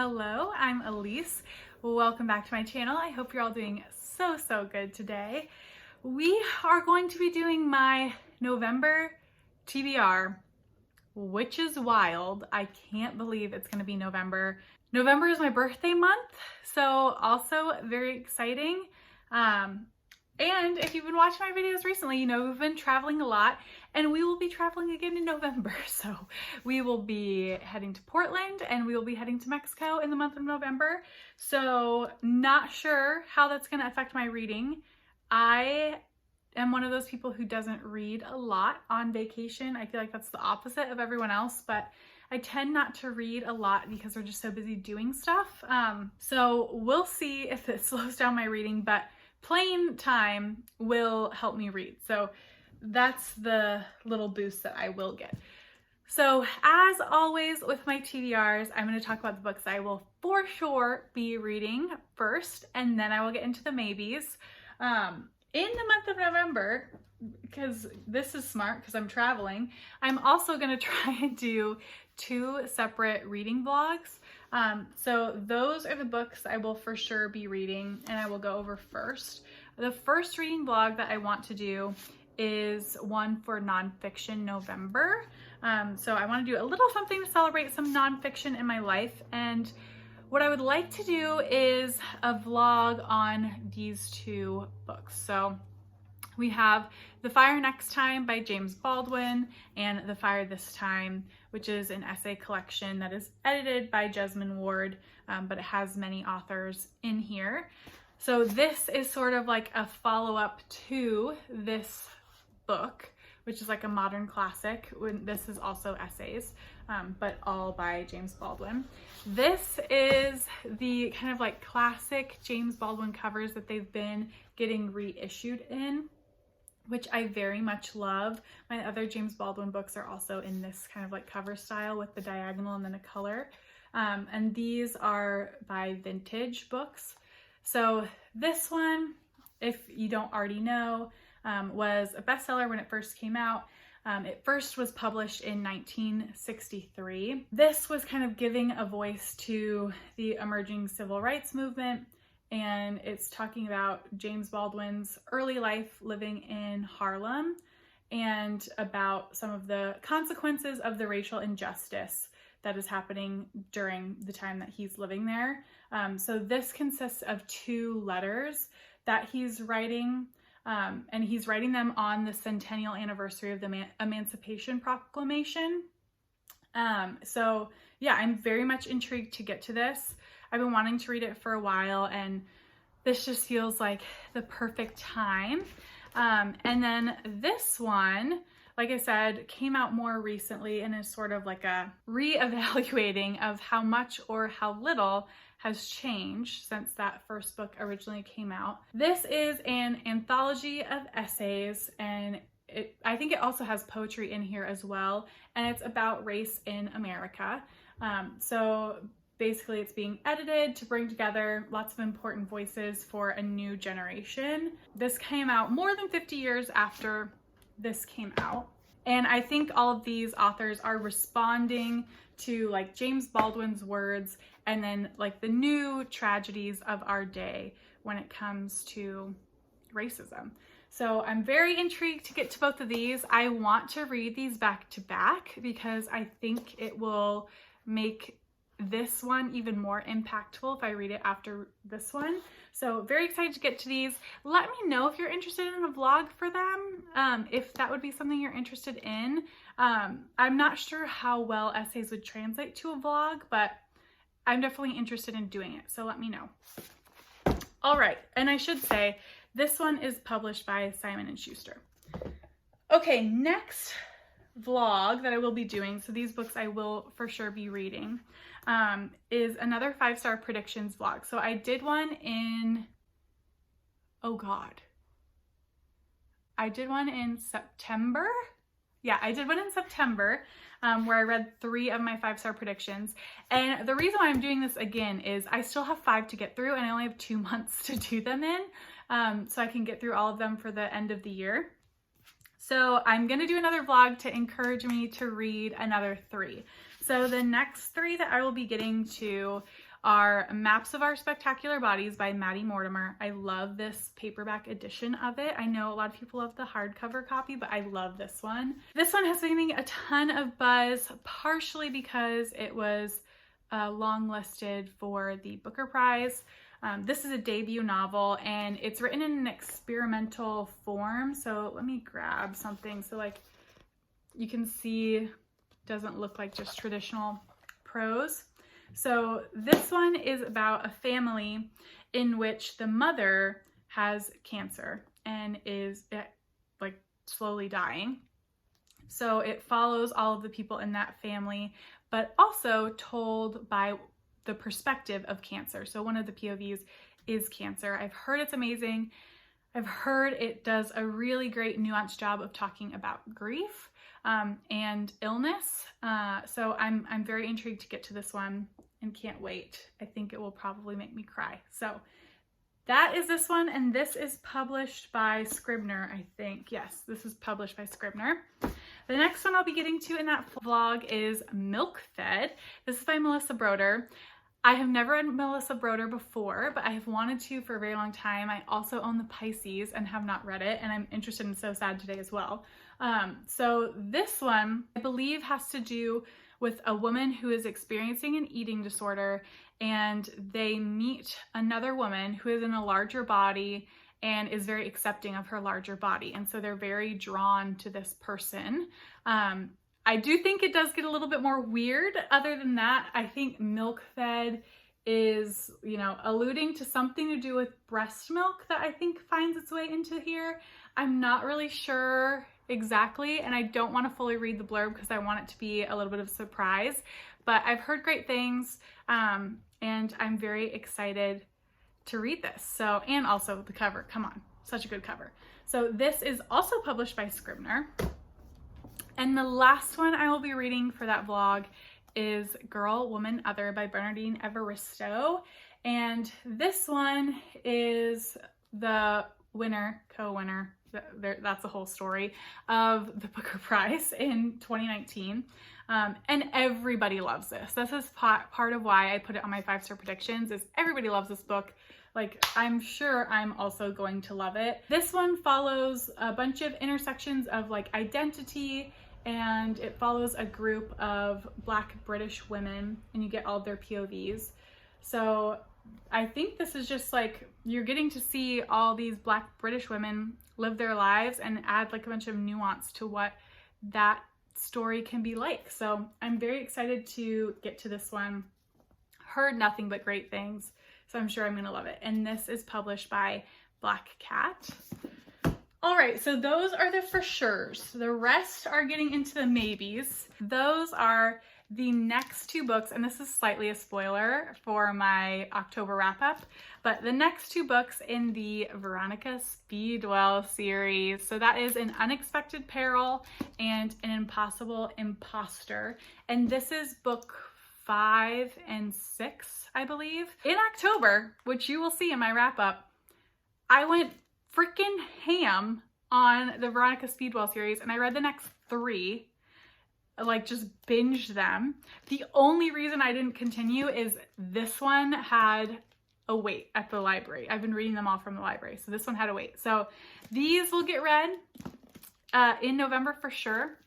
Hello, I'm Elise. Welcome back to my channel. I hope you're all doing so good today. We are going to be doing my November TBR, which is wild. I can't believe it's going to be November. November is my birthday month, so also very exciting. And if you've been watching my videos recently, you know we've been traveling a lot, and we will be traveling again in November. So we will be heading to Portland and we will be heading to Mexico in the month of November. So not sure how that's going to affect my reading. I am one of those people who doesn't read a lot on vacation. I feel like that's the opposite of everyone else, but I tend not to read a lot because we're just so busy doing stuff. So we'll see if it slows down my reading, but playing time will help me read. So that's the little boost that I will get. So as always with my TBRs, I'm going to talk about the books I will for sure be reading first, and then I will get into the maybes. In the month of November, because this is smart because I'm traveling, I'm also going to try and do 2 separate reading vlogs. So those are the books I will for sure be reading and I will go over first. The first reading vlog that I want to do is one for nonfiction November. So I want to do a little something to celebrate some nonfiction in my life, and what I would like to do is a vlog on these 2 books. So we have The Fire Next Time by James Baldwin and The Fire This Time, which is an essay collection that is edited by Jesmyn Ward, but it has many authors in here. So this is sort of like a follow-up to this book, which is like a modern classic. This is also essays, but all by James Baldwin. This is the kind of like classic James Baldwin covers that they've been getting reissued in, which I very much love. My other James Baldwin books are also in this kind of like cover style with the diagonal and then a color. And these are by Vintage Books. So this one, if you don't already know, was a bestseller when it first came out. It first was published in 1963. This was kind of giving a voice to the emerging civil rights movement, and it's talking about James Baldwin's early life living in Harlem and about some of the consequences of the racial injustice that is happening during the time that he's living there. So this consists of 2 letters that he's writing, and he's writing them on the centennial anniversary of the Emancipation Proclamation. So yeah, I'm very much intrigued to get to this. I've been wanting to read it for a while, and this just feels like the perfect time. And then this one, like I said, came out more recently and is sort of like a re-evaluating of how much or how little has changed since that first book originally came out. This is an anthology of essays, and I think it also has poetry in here as well, and it's about race in America. So basically it's being edited to bring together lots of important voices for a new generation. This came out more than 50 years after this came out. And I think all of these authors are responding to like James Baldwin's words and then like the new tragedies of our day when it comes to racism. So I'm very intrigued to get to both of these. I want to read these back to back because I think it will make this one even more impactful if I read it after this one. So very excited to get to these. Let me know if you're interested in a vlog for them, if that would be something you're interested in. I'm not sure how well essays would translate to a vlog, but I'm definitely interested in doing it, so let me know. All right, and I should say, this one is published by Simon & Schuster. Okay, next vlog that I will be doing, so these books I will for sure be reading, is another 5-star predictions vlog. So I did one in, I did one in September. Yeah, I did one in September where I read 3 of my 5-star predictions. And the reason why I'm doing this again is I still have 5 to get through and I only have 2 months to do them in. So I can get through all of them for the end of the year. So I'm gonna do another vlog to encourage me to read another 3. So the next 3 that I will be getting to are Maps of Our Spectacular Bodies by Maddie Mortimer. I love this paperback edition of it. I know a lot of people love the hardcover copy, but I love this one. This one has been getting a ton of buzz, partially because it was longlisted for the Booker Prize. This is a debut novel and it's written in an experimental form. So let me grab something so like you can see, doesn't look like just traditional prose. So this one is about a family in which the mother has cancer and is like slowly dying. So it follows all of the people in that family, but also told by the perspective of cancer. So one of the POVs is cancer. I've heard it's amazing. I've heard it does a really great nuanced job of talking about grief and illness. So I'm very intrigued to get to this one and can't wait. I think it will probably make me cry. So that is this one, and this is published by Scribner, I think. Yes, this is published by Scribner. The next one I'll be getting to in that vlog is Milk Fed. This is by Melissa Broder. I have never read Melissa Broder before, but I have wanted to for a very long time. I also own the Pisces and have not read it, and I'm interested in So Sad Today as well. So this one, I believe, has to do with a woman who is experiencing an eating disorder, and they meet another woman who is in a larger body and is very accepting of her larger body. And so they're very drawn to this person. I do think it does get a little bit more weird. Other than that, I think Milk Fed is, you know, alluding to something to do with breast milk that I think finds its way into here. I'm not really sure exactly, and I don't want to fully read the blurb because I want it to be a little bit of a surprise, but I've heard great things, and I'm very excited to read this. So, and also the cover, come on, such a good cover. So this is also published by Scribner. And the last one I will be reading for that vlog is Girl, Woman, Other by Bernardine Evaristo. And this one is the winner, co-winner, that's the whole story, of the Booker Prize in 2019. And everybody loves this. This is part of why I put it on my 5-star predictions, is everybody loves this book. Like, I'm sure I'm also going to love it. This one follows a bunch of intersections of like identity, and it follows a group of Black British women, and you get all of their POVs. So I think this is just like, you're getting to see all these Black British women live their lives and add like a bunch of nuance to what that story can be like. So I'm very excited to get to this one. Heard nothing but great things, so I'm sure I'm gonna love it. And this is published by Black Cat. All right, so those are the for sures. The rest are getting into the maybes. Those are the next 2 books, and this is slightly a spoiler for my October wrap up, but the next 2 books in the Veronica Speedwell series. So that is An Unexpected Peril and An Impossible Imposter. And this is book 5 and 6, I believe. In October, which you will see in my wrap up, I went freaking ham on the Veronica Speedwell series, and I read the next 3, like just binged them. The only reason I didn't continue is this one had a wait at the library. I've been reading them all from the library, so this one had a wait. So these will get read in November for sure.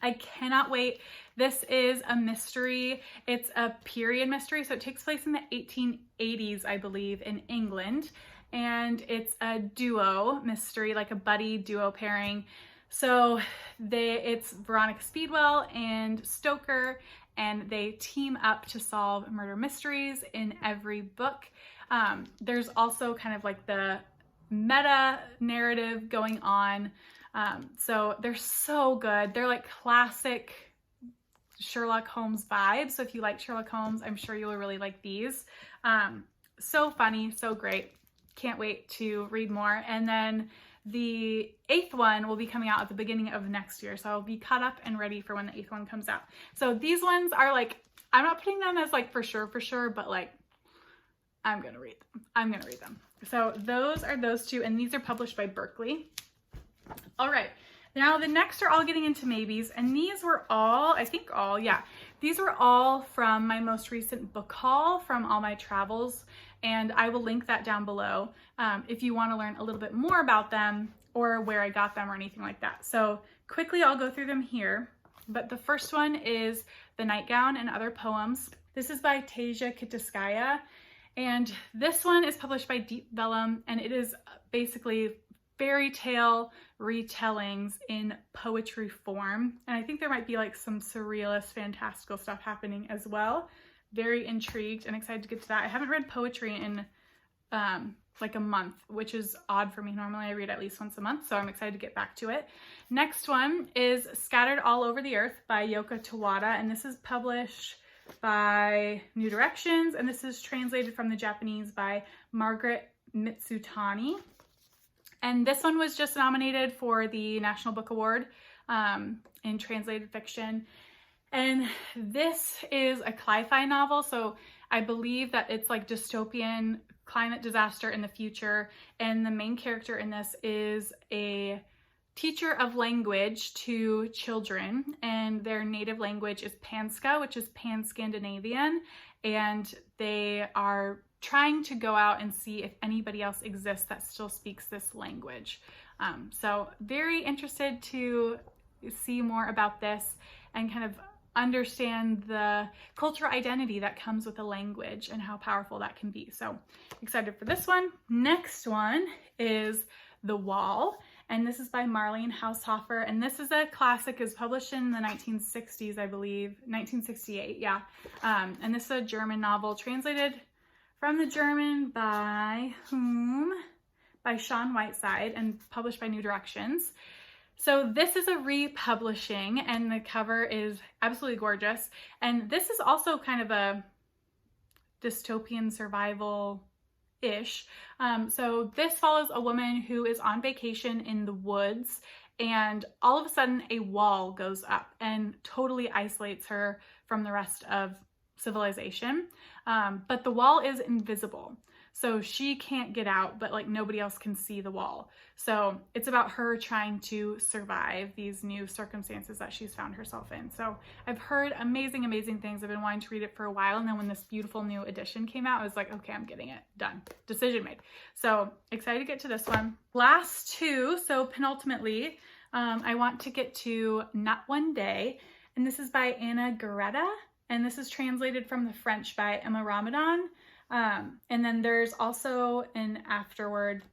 I cannot wait. This is a mystery. It's a period mystery, so it takes place in the 1880s, I believe, in England. And it's a duo mystery, like a buddy duo pairing. So it's Veronica Speedwell and Stoker, and they team up to solve murder mysteries in every book. There's also kind of like the meta narrative going on. So they're so good. They're like classic Sherlock Holmes vibes. So if you like Sherlock Holmes, I'm sure you'll really like these. So funny, so great. Can't wait to read more. And then the 8th one will be coming out at the beginning of next year. So I'll be caught up and ready for when the 8th one comes out. So these ones are like, I'm not putting them as like for sure, but like, I'm gonna read them. I'm gonna read them. So those are those 2, and these are published by Berkeley. All right, now the next are all getting into maybes, and these were all, I think all, yeah, These were all from my most recent book haul from all my travels, and I will link that down below if you want to learn a little bit more about them or where I got them or anything like that. So quickly, I'll go through them here. But the first one is The Nightgown and Other Poems. This is by Tasia Kitiskaya, and this one is published by Deep Vellum, and it is basically fairy tale retellings in poetry form. And I think there might be like some surrealist, fantastical stuff happening as well. Very intrigued and excited to get to that. I haven't read poetry in like a month, which is odd for me. Normally I read at least once a month, so I'm excited to get back to it. Next one is Scattered All Over the Earth by Yoko Tawada, and this is published by New Directions, and this is translated from the Japanese by Margaret Mitsutani. And this one was just nominated for the National Book Award in translated fiction. And this is a cli-fi novel, so I believe that it's like dystopian climate disaster in the future, and the main character in this is a teacher of language to children, and their native language is Panska, which is Pan-Scandinavian, and they are trying to go out and see if anybody else exists that still speaks this language. So very interested to see more about this and kind of understand the cultural identity that comes with a language and how powerful that can be. So excited for this one. Next one is The Wall, and this is by Marlene Haushofer, and this is a classic. It was published in the 1960s, I believe, 1968, yeah. And this is a German novel translated from the German by whom? By Sean Whiteside, and published by New Directions. So this is a republishing, and the cover is absolutely gorgeous. And this is also kind of a dystopian survival-ish. So this follows a woman who is on vacation in the woods, and all of a sudden a wall goes up and totally isolates her from the rest of civilization. But the wall is invisible. So she can't get out, but like nobody else can see the wall. So it's about her trying to survive these new circumstances that she's found herself in. So I've heard amazing, amazing things. I've been wanting to read it for a while. And then when this beautiful new edition came out, I was like, okay, I'm getting it. Done. Decision made. So excited to get to this one. Last two. So penultimately, I want to get to Not One Day. And this is by Anna Garretta. And this is translated from the French by Emma Ramadan. And then there's also an afterword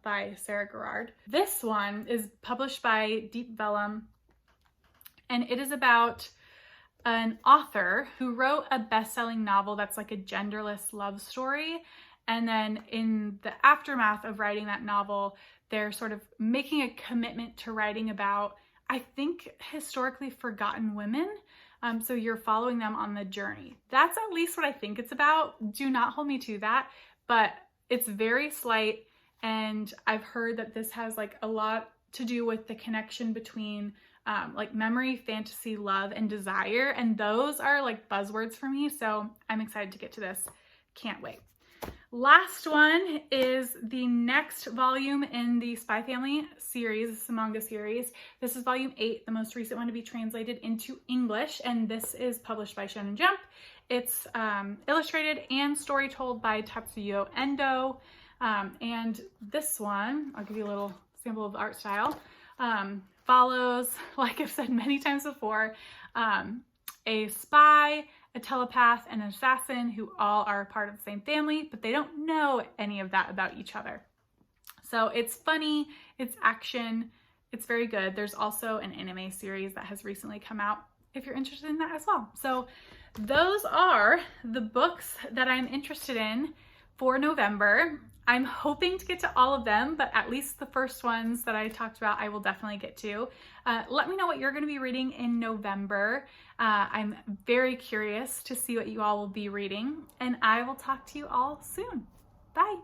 by Sarah Gerard. This one is published by Deep Vellum, and it is about an author who wrote a best-selling novel that's like a genderless love story. And then in the aftermath of writing that novel, they're sort of making a commitment to writing about, I think, historically forgotten women. So you're following them on the journey. That's at least what I think it's about. Do not hold me to that, but it's very slight. And I've heard that this has like a lot to do with the connection between like memory, fantasy, love, and desire. And those are like buzzwords for me. So I'm excited to get to this. Can't wait. Last one is the next volume in the Spy Family series. This is a manga series. This is volume 8, the most recent one to be translated into English, and this is published by Shonen Jump. It's illustrated and story told by Tatsuyo Endo, and this one, I'll give you a little sample of the art style, follows, like I've said many times before, a spy, a telepath, and an assassin who all are part of the same family, but they don't know any of that about each other. So it's funny, it's action, it's very good. There's also an anime series that has recently come out if you're interested in that as well. So those are the books that I'm interested in for November. I'm hoping to get to all of them, but at least the first ones that I talked about, I will definitely get to. Let me know what you're going to be reading in November. I'm very curious to see what you all will be reading, and I will talk to you all soon. Bye.